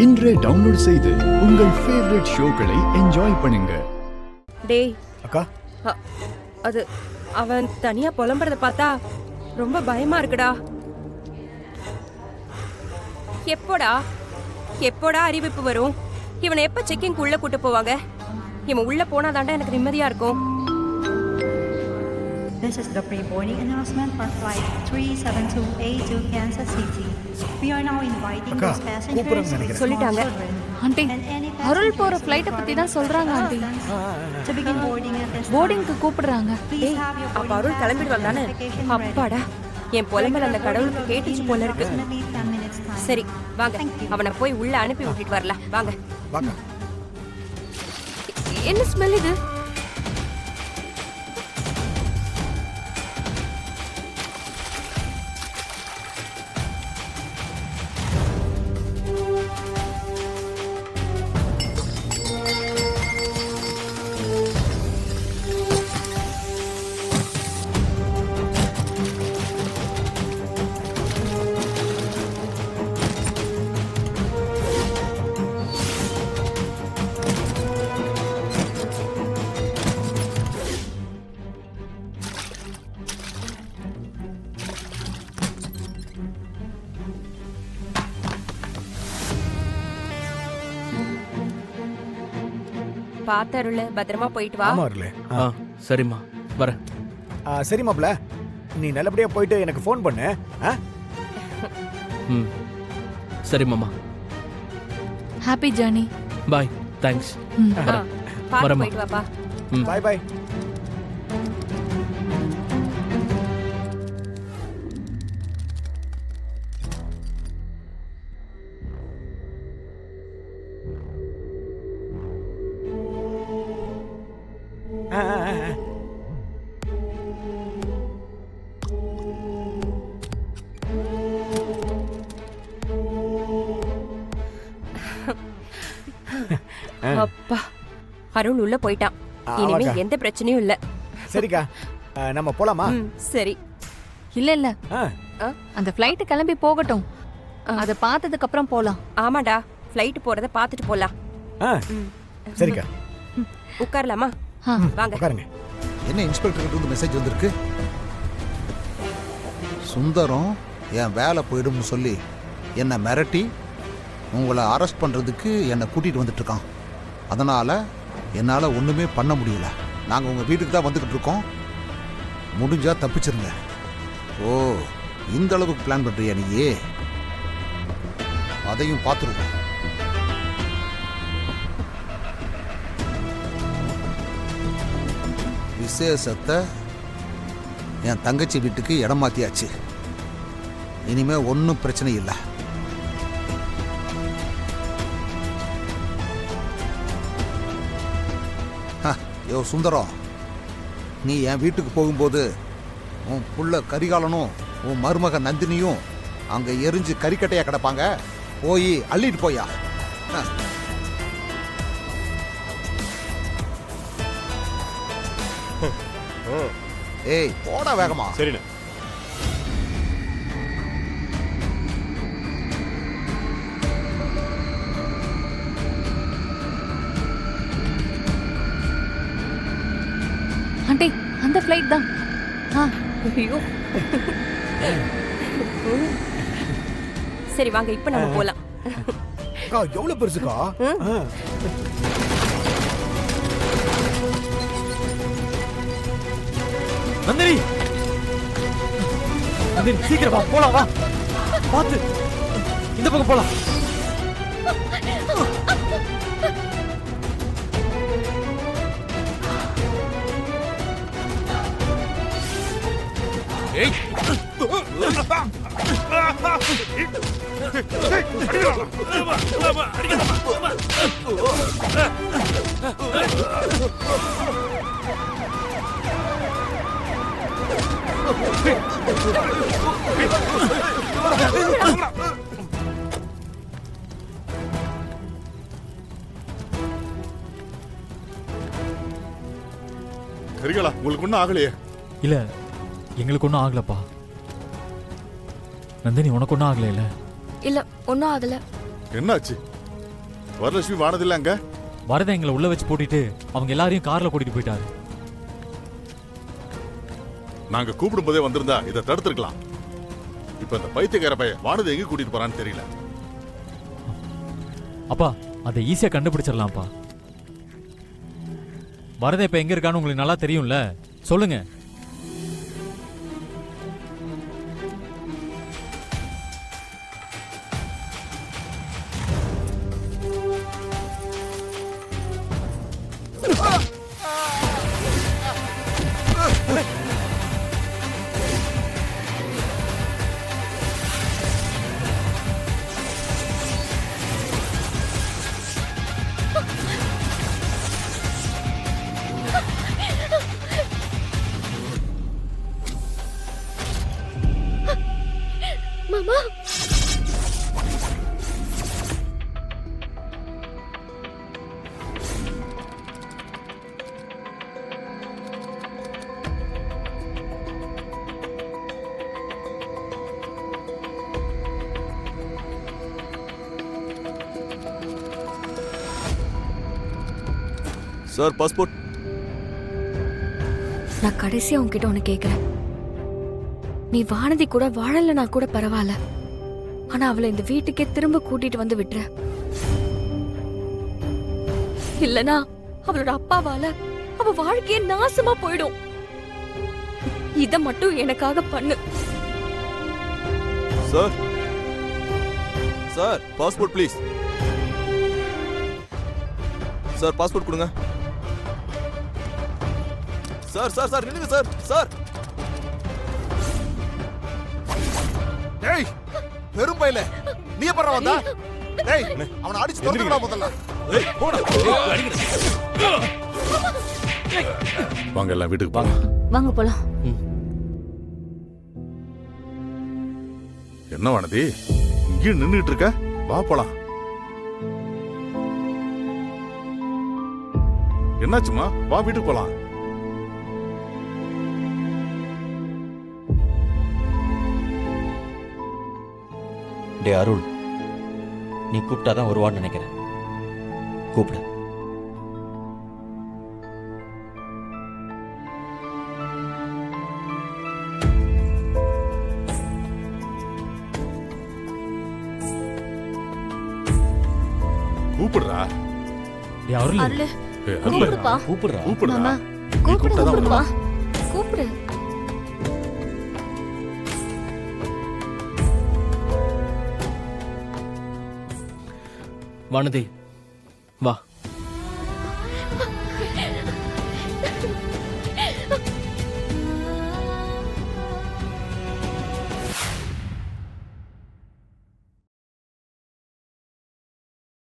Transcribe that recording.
இன்றே டவுன்லோட் செய்து உங்கள் ஃபேவரட் ஷோக்களை என்ஜாய் பண்ணுங்க. டேய் அக்கா, அது அவன் தனியா புலம்புறத பார்த்தா ரொம்ப பயமா இருக்குடா. எப்போடா அறிவிப்பு வரும்? இவனை எப்ப செக்கிங் உள்ள கூட்டு போவாங்க? இவன் உள்ள போனாதாண்டா எனக்கு நிம்மதியா இருக்கும். This is the pre-boarding announcement for flight 3728 to Kansas City. We are now inviting those passengers with small சொல்லிட்டாங்க. children ஆண்டி, and any அருள் போற passengers ஃப்ளைட்டை பத்தி தான் சொல்றாங்க aunty. to begin boarding at this time. போர்டிங்க்கு கூப்பிடுறாங்க. Please டேய், have your அப்ப boarding அருள் pass கிளம்பிடுவான் தானே? identification ready. அப்பாடா, என் புலம்பல் அந்த கடவுளுக்கு கேட்டுச்சு போல இருக்கு. Approximately 10 minutes time. சரி வாங்க, அவனை போய் உள்ள அனுப்பி விட்டுட்டு வரலாம். வாங்க. வாங்க. என்ன ஸ்மெல் இது? பார்த்து அருள், பத்திரமா போயிட்டு வா. ஆமா வரல. சரிம்மா, வரேன். சரி மாப்ள, நீ நல்லபடியா போயிட்டு எனக்கு ஃபோன் பண்ணு. ம், சரி மாமா. Happy journey. Bye, thanks. வரேன். பார்த்து வரேம்மா. போயிட்டு வாப்பா. ம். பாய் பாய். அப்பா, அருள் உள்ள போயிட்டான். இனிமே ஆமாக்கா. எந்த பிரச்சனையும் இல்ல. சரிக்கா, நம்ம போலாமா? சரி. இல்ல இல்ல, ஆ, அந்த ஃப்ளைட் கிளம்பி போகட்டும். அத பார்த்ததுக்கு அப்புறம் போலாம். ஆமாடா, ஃப்ளைட் போறத பார்த்துட்டு போலாம். ஆ, சரிக்கா. உட்காரலாமா? வாங்க. உட்காருங்க. என்ன இன்ஸ்பெக்டர் கிட்ட இருந்து மெசேஜ் வந்திருக்கு? சுந்தரம் என் வேலை போயிடும்னு சொல்லி என்னை மிரட்டி உங்களை அரெஸ்ட் பண்ணுறதுக்கு என்னை கூட்டிகிட்டு வந்துட்டு இருக்கான். அதனால் என்னால் ஒன்றுமே பண்ண முடியல. நாங்கள் உங்கள் வீட்டுக்கு தான் வந்துக்கிட்டு இருக்கோம். முடிஞ்சால் தப்பிச்சிருங்க. ஓ, இந்த அளவுக்கு பிளான் பண்ணுறியா நீயே? அதையும் பார்த்துருவோம். விசேஷத்தை என் தங்கச்சி வீட்டுக்கு இடம் மாற்றியாச்சு. இனிமே ஒன்றும் பிரச்சனை இல்லை. யோ சுந்தரம், நீ என் வீட்டுக்கு போகும்போது உன் புள்ள கரிகாலனும் உன் மருமக நந்தினியும் அங்கே எரிஞ்சு கறிக்கட்டையாக கிடப்பாங்க. போய் அள்ளிட்டு போயா. ஏய், போடா வேகமா. சரிண்ணே. ஆண்டி, அந்த ஃப்ளைட் தான். ஐயோ. சரி வாங்க, இப்ப நம்ம போலாம். அக்கா, எவ்வளவு பெருசுக்கா? நந்தினி, நந்தினி, சீக்கிரம் வா, போலாம், வா. பார்த்து, இந்த பக்கம் போலாம். ஏய், கரிகாலா, உங்களுக்கு ஒன்றும் ஆகலையே? இல்ல, எங்களுக்கு ஒன்றும் ஆகலப்பா. நந்தினி, உனக்கு ஒன்றும் ஆகல? இல்ல இல்ல, ஒன்றும் ஆகல. என்னாச்சு? வரலட்சுமி வானதில்ல அங்க வரதை எங்களை உள்ள வச்சு போட்டுட்டு அவங்க எல்லாரையும் கார்ல கூட்டிட்டு போயிட்டாரு. நாங்க கூப்பிடும் போதே வந்திருந்தா இதை தடுத்துருக்கலாம். இப்ப இந்த பைத்தியக்கார பையன் வானதி எங்க கூட்டிட்டு போறான்னு தெரியல. அப்பா அதை ஈஸியா கண்டுபிடிச்சிடலாம்ப்பா. வரதை இப்ப எங்க இருக்கான்னு உங்களுக்கு நல்லா தெரியும்ல, சொல்லுங்க. Sir passport. நான் கடைசியா உன்கிட்ட ஒண்ணு கேக்குறேன். நீ வானதி கூட வாழலனா கூட பரவாயில்ல, ஆனா அவளை இந்த வீட்டுக்கே திரும்ப கூட்டிட்டு வந்து விட்டுற. இல்லனா அவளோட அப்பாவால அவ வாழ்க்கையே நாசமா போயிடும். இத மட்டும் எனக்காக பண்ணு. Sir sir passport please. Sir passport கொடுங்க. சார் சார் சார் நில்லுங்க சார். சார் டேய் பெரும் பையல நீ எப்பறா வந்தா? டேய் அவனை அடிச்சு தொலைடா முதல்ல. ஏய் போடா. வாங்க எல்லாம் வீட்டுக்கு போங்க. வாங்க போலாம். என்ன வானதி இங்கே நின்னுட்டு இருக்க? வா போலாம். என்னாச்சுமா? வா வீட்டுக்கு போலாம். டே அருள், நீ கூப்பிட்டாதான் வருவான்னு நினைக்கிறேன். கூப்பிடு. கூப்பிடுறா. டேய் அருள், அருள் ஏய், அருள், கூப்பிடுப்பா. கூப்பிடுறா. கூப்பிடுறா. மாமா நீ கூப்பிடு கூப்பிட்டாதான் கூப்பிடுப்பா. வருவான். கூப்பிடு. வானதி வா.